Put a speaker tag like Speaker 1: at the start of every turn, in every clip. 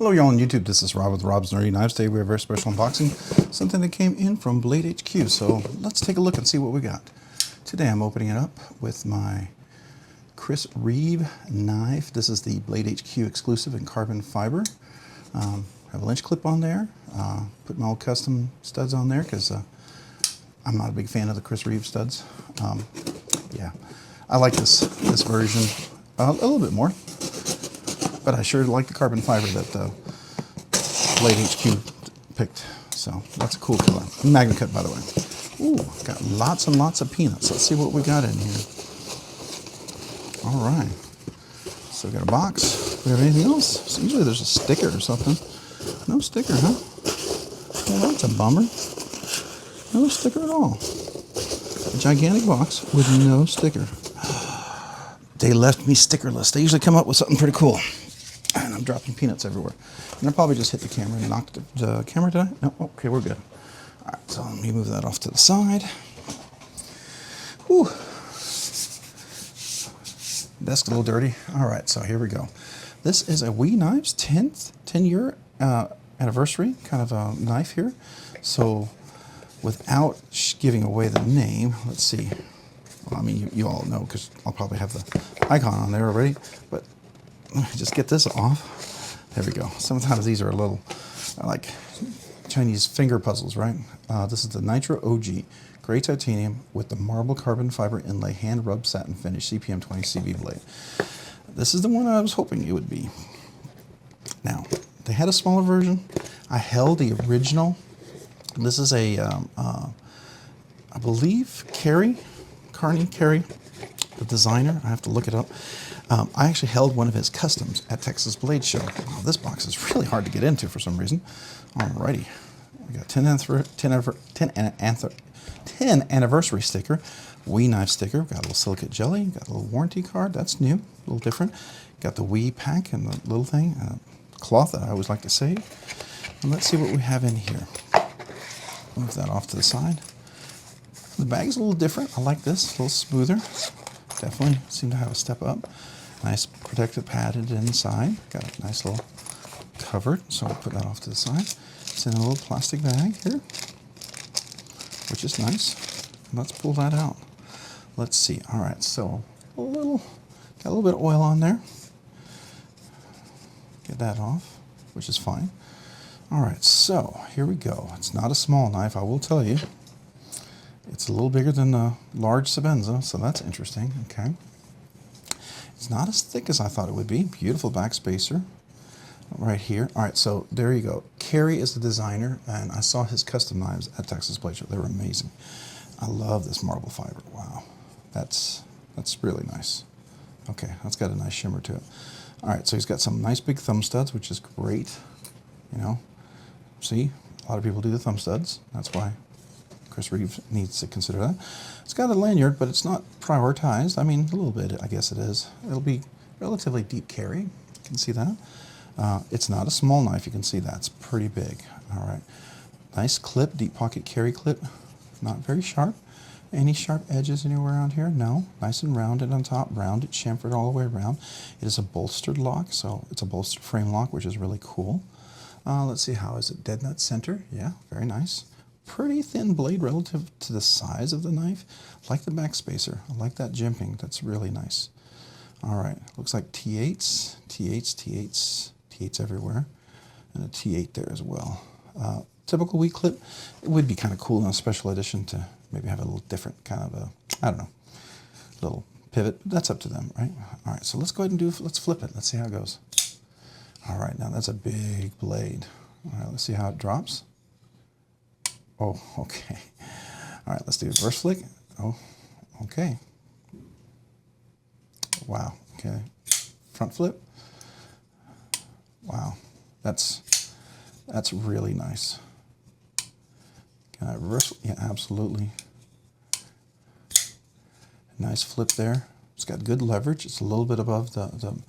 Speaker 1: Hello y'all on YouTube, this is Rob with Rob's Nerdy Knives. Today we have a very special unboxing, something that came in from Blade HQ. So let's take a look and see what we got. Today I'm opening it up with my Chris Reeve knife. This is the Blade HQ exclusive in carbon fiber. Have a lynch clip on there, put my old custom studs on there because I'm not a big fan of the Chris Reeve studs. Yeah, I like this version a little bit more. But I sure like the carbon fiber that Blade HQ picked. So that's a cool color. Magna cut, by the way. Ooh, got lots and lots of peanuts. Let's see what we got in here. All right. So we got a box. Do we have anything else? So usually there's a sticker or something. No sticker, huh? Well, that's a bummer. No sticker at all. A gigantic box with no sticker. They left me stickerless. They usually come up with something pretty cool. And I'm dropping peanuts everywhere. And I probably just hit the camera and knocked the camera, did I? No, okay, we're good. All right, so let me move that off to the side. Whew. Desk's a little dirty. All right, so here we go. This is a WE Knives 10-year anniversary kind of a knife here. So without giving away the name, let's see. Well, I mean, you all know because I'll probably have the icon on there already, but just get this off. There we go. Sometimes these are a little like Chinese finger puzzles, right? This is the Nitro OG, gray titanium with the marble carbon fiber inlay, hand rubbed satin finish, CPM 20 CV blade. This is the one I was hoping it would be. Now, they had a smaller version. I held the original. This is a, I believe, Carey, the designer. I have to look it up. I actually held one of his customs at Texas Blade Show. Oh, this box is really hard to get into for some reason. Alrighty, we got 10 anniversary sticker, WE knife sticker. Got a little silicate jelly. Got a little warranty card. That's new, a little different. Got the WE pack and the little thing, cloth that I always like to save. And let's see what we have in here. Move that off to the side. The bag's a little different. I like this, a little smoother. Definitely seem to have a step up. Nice protective padded inside. Got a nice little cover, so we'll put that off to the side. It's in a little plastic bag here, which is nice. Let's pull that out. Let's see. All right, so got a little bit of oil on there. Get that off, which is fine. All right, so here we go. It's not a small knife, I will tell you. It's a little bigger than the large Sebenza, so that's interesting. Okay. It's not as thick as I thought it would be. Beautiful back spacer right here. All right, so there you go. Carey is the designer, and I saw his custom knives at Texas Blade Show. They were amazing. I love this marble fiber. Wow, that's really nice. Okay, that's got a nice shimmer to it. All right, so he's got some nice big thumb studs, which is great. You know, see, a lot of people do the thumb studs. That's why Chris Reeve needs to consider that. It's got a lanyard, but it's not prioritized. I mean, a little bit, I guess it is. It'll be relatively deep carry. You can see that. It's not a small knife. You can see that. It's pretty big. All right. Nice clip, deep pocket carry clip. Not very sharp. Any sharp edges anywhere around here? No. Nice and rounded on top. Rounded, chamfered all the way around. It is a bolstered lock, so it's a bolstered frame lock, which is really cool. Let's see, how is it? Dead nut center. Yeah, very nice. Pretty thin blade relative to the size of the knife. I like the back spacer. I like that jimping. That's really nice. All right, looks like T8s, T8s everywhere, and a T8 there as well. Typical WE clip. It would be kind of cool in a special edition to maybe have a little different kind of a, I don't know, little pivot. That's up to them, right? All right, so let's go ahead and let's flip it. Let's see how it goes. All right, now that's a big blade. All right, let's see how it drops. Oh, okay. All right, let's do a reverse flick. Oh, okay. Wow, okay. Front flip. Wow, that's really nice. Can I reverse? Yeah, absolutely. Nice flip there. It's got good leverage. It's a little bit above the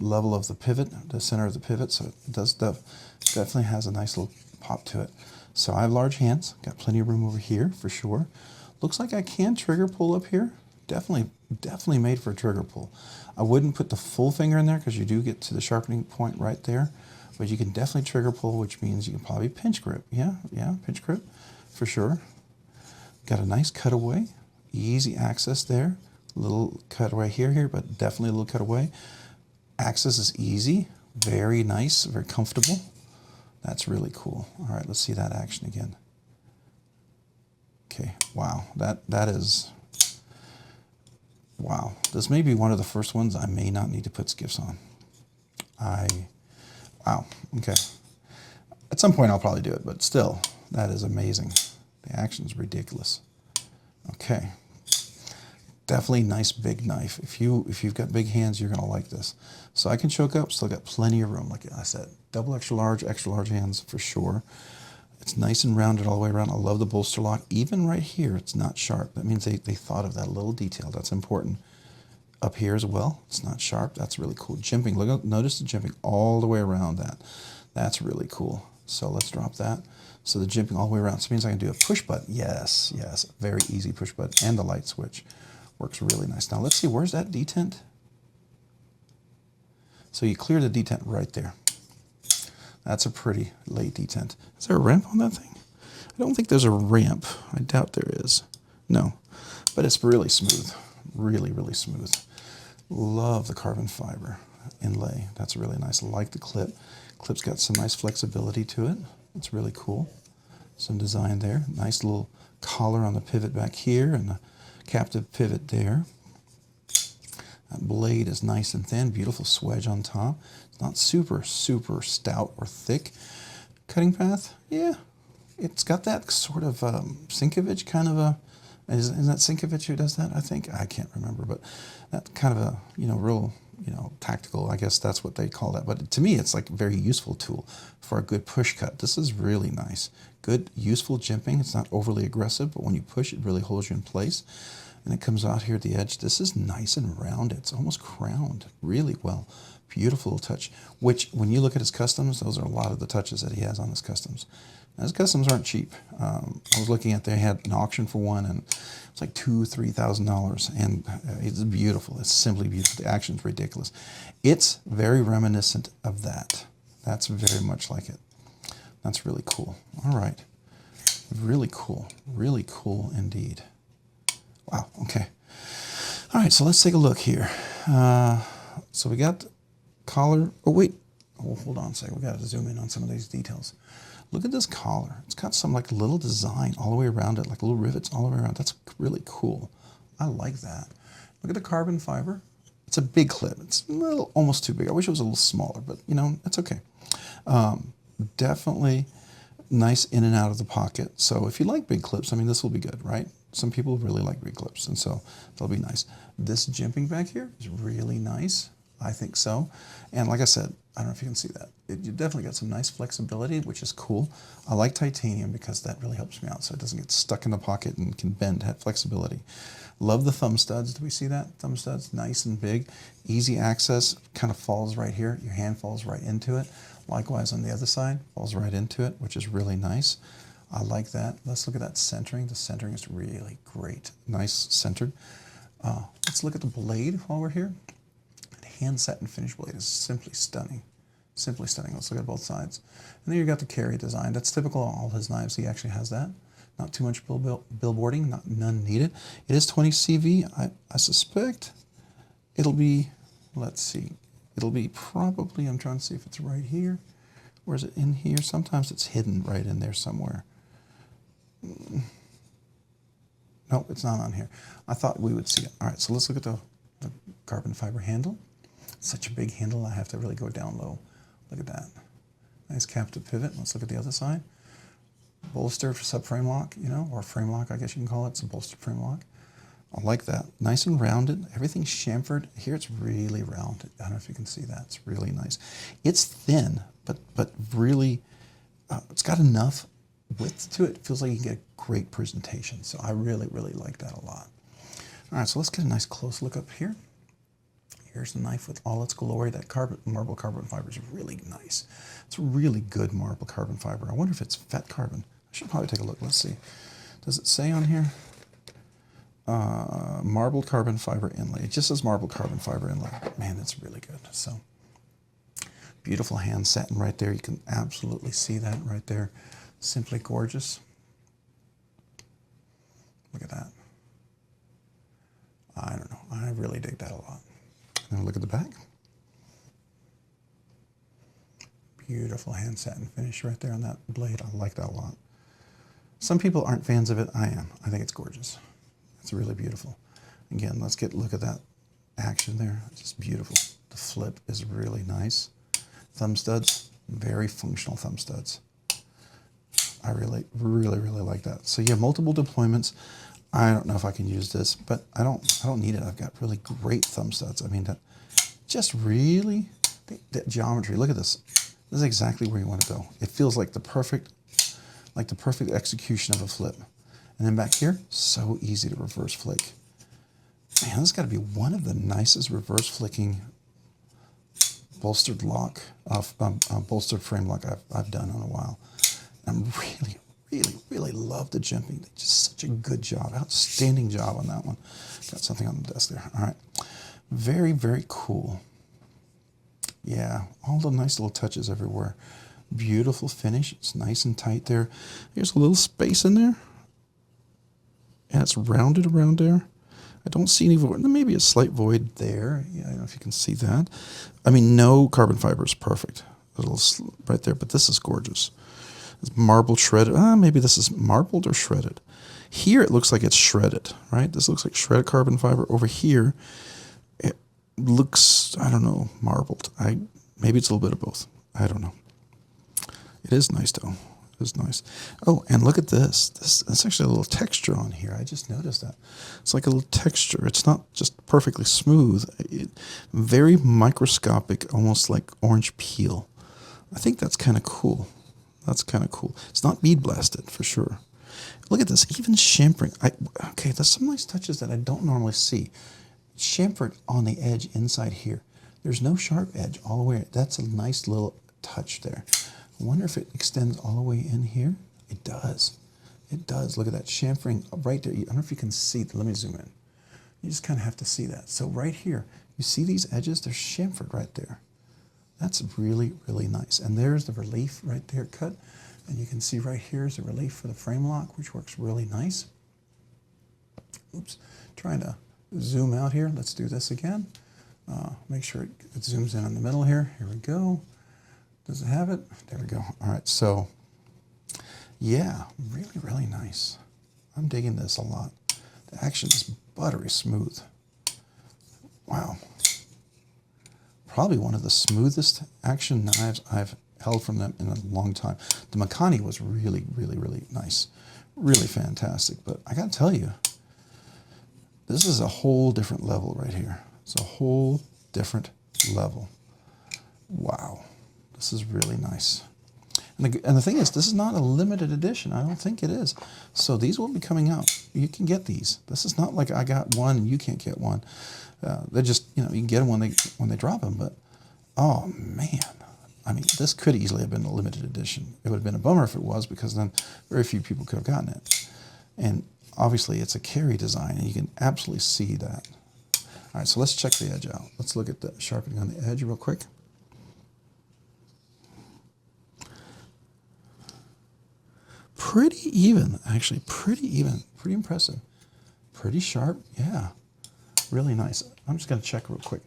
Speaker 1: level of the pivot, the center of the pivot, so it definitely has a nice little pop to it. So I have large hands, got plenty of room over here for sure. Looks like I can trigger pull up here. definitely made for a trigger pull. I wouldn't put the full finger in there because you do get to the sharpening point right there, but you can definitely trigger pull, which means you can probably pinch grip. Yeah, pinch grip for sure. Got a nice cutaway, easy access there. Little cutaway here, but definitely a little cutaway. Access is easy, very nice, very comfortable. That's really cool. All right, let's see that action again. Okay, wow, that is, wow. This may be one of the first ones I may not need to put skiffs on. Wow, okay. At some point I'll probably do it, but still, that is amazing. The action's ridiculous. Okay. Definitely nice big knife. If you've got big hands, you're gonna like this. So I can choke up, still got plenty of room. Like I said, double extra large hands for sure. It's nice and rounded all the way around. I love the bolster lock. Even right here, it's not sharp. That means they thought of that little detail. That's important. Up here as well, it's not sharp. That's really cool. Jimping, look, notice the jimping all the way around that. That's really cool. So let's drop that. So the jimping all the way around. So it means I can do a push button. Yes, very easy push button. And the light switch. Works really nice. Now let's see, where's that detent? So you clear the detent right there. That's a pretty late detent. Is there a ramp on that thing? I don't think there's a ramp. I doubt there is. No, but it's really smooth. Really, really smooth. Love the carbon fiber inlay. That's really nice. I like the clip. Clip's got some nice flexibility to it. It's really cool. Some design there. Nice little collar on the pivot back here and a captive pivot there. That blade is nice and thin, beautiful swedge on top. It's not super stout or thick. Cutting path, yeah, it's got that sort of Sinkovich kind of a, is that Sinkovich who does that? I think, I can't remember, but that kind of a, real, tactical, I guess that's what they call that. But to me, it's like a very useful tool for a good push cut. This is really nice. Good, useful jimping. It's not overly aggressive, but when you push, it really holds you in place. And it comes out here at the edge. This is nice and rounded. It's almost crowned really well. Beautiful touch, which when you look at his customs, those are a lot of the touches that he has on his customs. Now, his customs aren't cheap. I was looking at, they had an auction for one, and it's like $2,000–3,000, and it's beautiful. It's simply beautiful. The action's ridiculous. It's very reminiscent of that. That's very much like it. That's really cool. All right. Really cool. Really cool indeed. Wow, okay. All right, so let's take a look here. So we got collar. Oh, wait. Oh, hold on a second. We got to zoom in on some of these details. Look at this collar. It's got some like little design all the way around it, like little rivets all the way around. That's really cool. I like that. Look at the carbon fiber. It's a big clip. It's a little, almost too big. I wish it was a little smaller, but it's okay. Definitely nice in and out of the pocket. So if you like big clips, I mean, this will be good, right? Some people really like big clips, and so they'll be nice. This jimping back here is really nice. I think so. And like I said, I don't know if you can see that. You definitely got some nice flexibility, which is cool. I like titanium because that really helps me out so it doesn't get stuck in the pocket and can bend, have flexibility. Love the thumb studs. Do we see that? Thumb studs, nice and big. Easy access, kind of falls right here. Your hand falls right into it. Likewise on the other side, falls right into it, which is really nice. I like that. Let's look at that centering. The centering is really great. Nice centered. Let's look at the blade while we're here. The hand set and finish blade is simply stunning. Simply stunning. Let's look at both sides. And then you've got the Carey design. That's typical of all his knives. He actually has that. Not too much billboarding, none needed. It is 20 CV. I suspect it'll be, let's see, it'll be probably, I'm trying to see if it's right here. Or is it in here? Sometimes it's hidden right in there somewhere. Nope, it's not on here. I thought we would see it. All right, so let's look at the carbon fiber handle. Such a big handle, I have to really go down low. Look at that. Nice captive pivot. Let's look at the other side. Bolster for subframe lock, or frame lock, I guess you can call it. It's a bolster frame lock. I like that. Nice and rounded. Everything's chamfered. Here it's really rounded. I don't know if you can see that. It's really nice. It's thin, but really, it's got enough width to it. It feels like you can get a great presentation. So I really, really like that a lot. All right, so let's get a nice close look up here. Here's the knife with all its glory. That marble carbon fiber is really nice. It's really good marble carbon fiber. I wonder if it's fat carbon. I should probably take a look. Let's see. Does it say on here? marbled carbon fiber inlay. It just says marbled carbon fiber inlay. Man, it's really good. So beautiful hand satin right there. You can absolutely see that right there. Simply gorgeous. Look at that. I don't know. I really dig that a lot. Now look at the back. Beautiful hand satin finish right there on that blade. I like that a lot. Some people aren't fans of it. I am. I think it's gorgeous. It's really beautiful. Again, let's look at that action there. It's just beautiful. The flip is really nice. Thumb studs, very functional thumb studs. I really, really, really like that. So you have multiple deployments. I don't know if I can use this, but I don't need it. I've got really great thumb studs. I mean, that just really, the geometry. Look at this. This is exactly where you want to go. It feels like the perfect execution of a flip. And then back here, so easy to reverse flick. Man, this has got to be one of the nicest reverse flicking bolstered lock, bolstered frame lock I've done in a while. I'm really, really, really love the jimping. They just such a good job, outstanding job on that one. Got something on the desk there. All right, very, very cool. Yeah, all the nice little touches everywhere. Beautiful finish. It's nice and tight there. Here's a little space in there. And it's rounded around there. I don't see any void. Maybe a slight void there. Yeah, I don't know if you can see that. I mean, no carbon fiber is perfect. A little right there, but this is gorgeous. It's marbled shredded. Maybe this is marbled or shredded. Here it looks like it's shredded, right? This looks like shredded carbon fiber. Over here, it looks, I don't know, marbled. Maybe it's a little bit of both. I don't know. It is nice though. It is nice. Oh, and look at this. That's actually a little texture on here. I just noticed that. It's like a little texture. It's not just perfectly smooth. Very microscopic, almost like orange peel. I think that's kind of cool. That's kind of cool. It's not bead blasted for sure. Look at this. Even chamfering. Okay, there's some nice touches that I don't normally see. Chamfered on the edge inside here. There's no sharp edge all the way. That's a nice little touch there. I wonder if it extends all the way in here. It does. It does. Look at that chamfering right there. I don't know if you can see. Let me zoom in. You just kind of have to see that. So right here, you see these edges? They're chamfered right there. That's really, really nice. And there's the relief right there cut. And you can see right here is the relief for the frame lock, which works really nice. Oops. Trying to zoom out here. Let's do this again. Make sure it zooms in the middle here. Here we go. Does it have it? There we go. All right, so yeah, really, really nice. I'm digging this a lot. The action is buttery smooth. Wow. Probably one of the smoothest action knives I've held from them in a long time. The Makani was really, really, really nice. Really fantastic. But I got to tell you, this is a whole different level right here. It's a whole different level. Wow. This is really nice. And the thing is, this is not a limited edition. I don't think it is. So these will be coming out. You can get these. This is not like I got one and you can't get one. They're just, you can get them when they drop them. But, oh, man. I mean, this could easily have been a limited edition. It would have been a bummer if it was, because then very few people could have gotten it. And obviously, it's a Carey design, and you can absolutely see that. All right, so let's check the edge out. Let's look at the sharpening on the edge real quick. Pretty even, actually, pretty even, pretty impressive. Pretty sharp, yeah, really nice. I'm just gonna check real quick,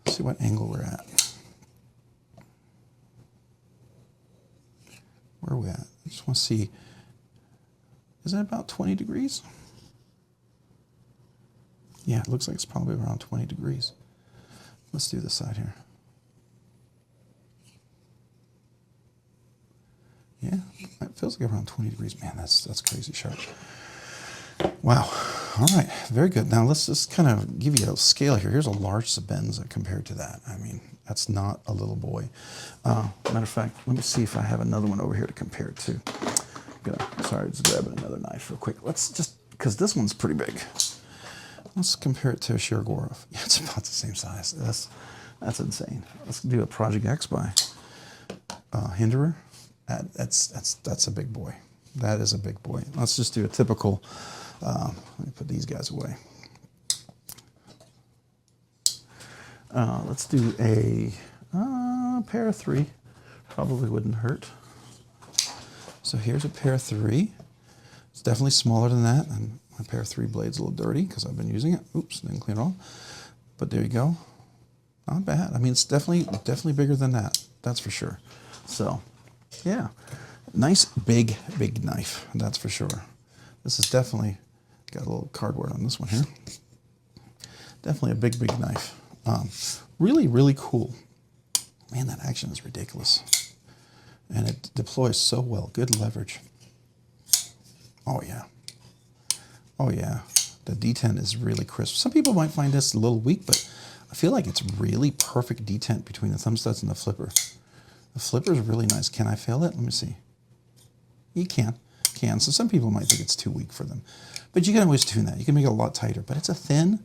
Speaker 1: see what angle we're at. Where are we at? I just wanna see, is that about 20 degrees? Yeah, it looks like it's probably around 20 degrees. Let's do this side here. Yeah, it feels like around 20 degrees. Man, that's crazy sharp. Wow. All right, very good. Now let's just kind of give you a scale here. Here's a large Sebenza compared to that. I mean, that's not a little boy. Matter of fact, let me see if I have another one over here to compare it to. Sorry, just grabbing another knife real quick. Let's just, because this one's pretty big. Let's compare it to a Shirogorov. Yeah, it's about the same size. That's insane. Let's do a Project X by Hinderer. That's a big boy. That is a big boy. Let's just do a typical, let me put these guys away. Let's do a pair of 3. Probably wouldn't hurt. So here's a pair of 3. It's definitely smaller than that, and my pair of 3 blade's a little dirty because I've been using it. Oops, didn't clean it off. But there you go. Not bad. I mean, it's definitely bigger than that. That's for sure. So, yeah, nice big knife. That's for sure. This is definitely got a little cardboard on this one here. Definitely a big knife. Really cool. Man, that action is ridiculous. And it deploys so well. Good leverage. Oh, yeah. Oh, yeah. The detent is really crisp. Some people might find this a little weak, but I feel like it's really perfect detent between the thumb studs and the flipper. The flipper is really nice. Can I fail it? Let me see. You can. So some people might think it's too weak for them. But you can always tune that. You can make it a lot tighter. But it's a thin,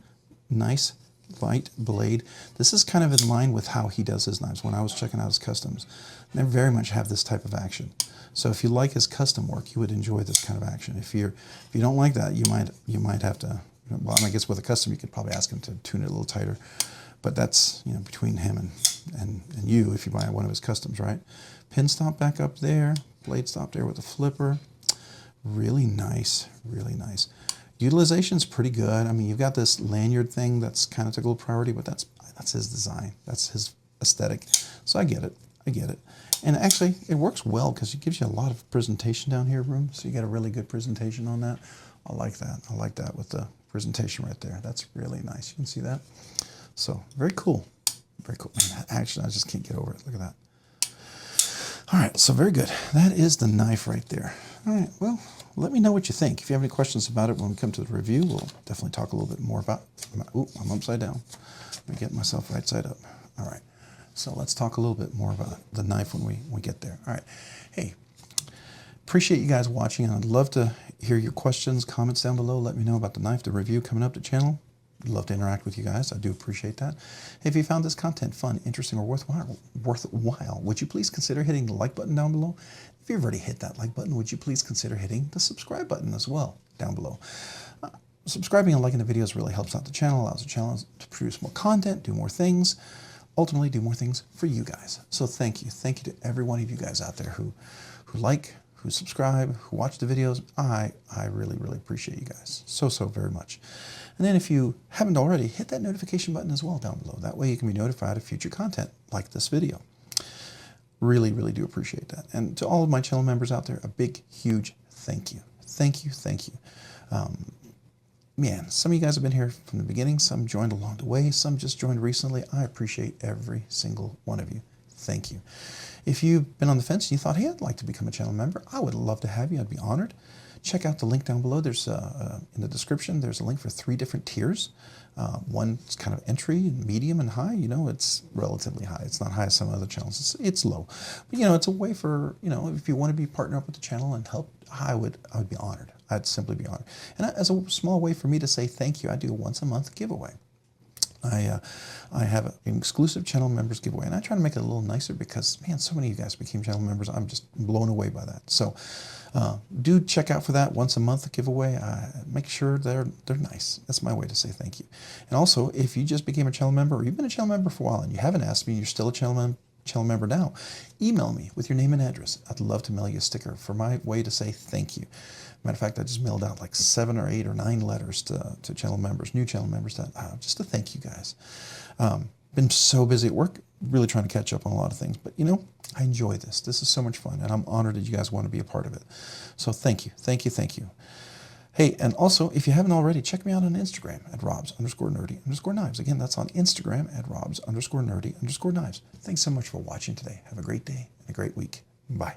Speaker 1: nice, light blade. This is kind of in line with how he does his knives. When I was checking out his customs, they very much have this type of action. So if you like his custom work, you would enjoy this kind of action. If you don't like that, you might have to. Well, I guess with a custom, you could probably ask him to tune it a little tighter. But that's between him and you if you buy one of his customs, right? Pin stop back up there, blade stop there with the flipper. Really nice, really nice. Utilization's pretty good. I mean, you've got this lanyard thing that's kind of took a little priority, but that's his design. That's his aesthetic. So I get it. And actually, it works well because it gives you a lot of presentation down here room. So you got a really good presentation on that. I like that. I like that with the presentation right there. That's really nice. You can see that. So very cool. Very cool. Man, that action, I just can't get over it. Look at that. All right, so very good. That is the knife right there. All right, well, let me know what you think. If you have any questions about it when we come to the review, we'll definitely talk a little bit more about it. Ooh, I'm upside down. Let me get myself right side up. All right, so let's talk a little bit more about the knife when we get there. All right, hey, appreciate you guys watching, and I'd love to hear your questions, comments down below. Let me know about the knife, the review coming up the channel. I'd love to interact with you guys. I do appreciate that. If you found this content fun, interesting, or worthwhile, would you please consider hitting the like button down below? If you've already hit that like button, would you please consider hitting the subscribe button as well down below? Subscribing and liking the videos really helps out the channel, allows the channel to produce more content, do more things, ultimately do more things for you guys. So thank you. Thank you to every one of you guys out there who like, who subscribe, who watch the videos. I really appreciate you guys so very much. And then if you haven't already, hit that notification button as well down below. That way you can be notified of future content like this video. Really do appreciate that. And to all of my channel members out there, a big, huge thank you. Thank you. Man, some of you guys have been here from the beginning, some joined along the way, some just joined recently. I appreciate every single one of you. Thank you. If you've been on the fence and you thought, hey, I'd like to become a channel member, I would love to have you. I'd be honored. Check out the link down below. There's in the description, there's a link for 3 different tiers. One's kind of entry, medium, and high. It's relatively high. It's not high as some other channels. It's low. But it's a way for, if you want to be partner up with the channel and help, I would be honored. I'd simply be honored. And as a small way for me to say thank you, I do a once a month giveaway. I have an exclusive channel members giveaway, and I try to make it a little nicer because, man, so many of you guys became channel members. I'm just blown away by that. So do check out for that once a month giveaway. Make sure they're nice. That's my way to say thank you. And also, if you just became a channel member or you've been a channel member for a while and you haven't asked me, you're still a channel member now, email me with your name and address. I'd love to mail you a sticker for my way to say thank you. Matter of fact, I just mailed out like 7 or 8 or 9 letters to channel members, new channel members, just to thank you guys. Been so busy at work, really trying to catch up on a lot of things. But I enjoy this. This is so much fun, and I'm honored that you guys want to be a part of it. So thank you. Hey, and also, if you haven't already, check me out on Instagram at robs_nerdy_knives. Again, that's on Instagram at robs_nerdy_knives. Thanks so much for watching today. Have a great day and a great week. Bye.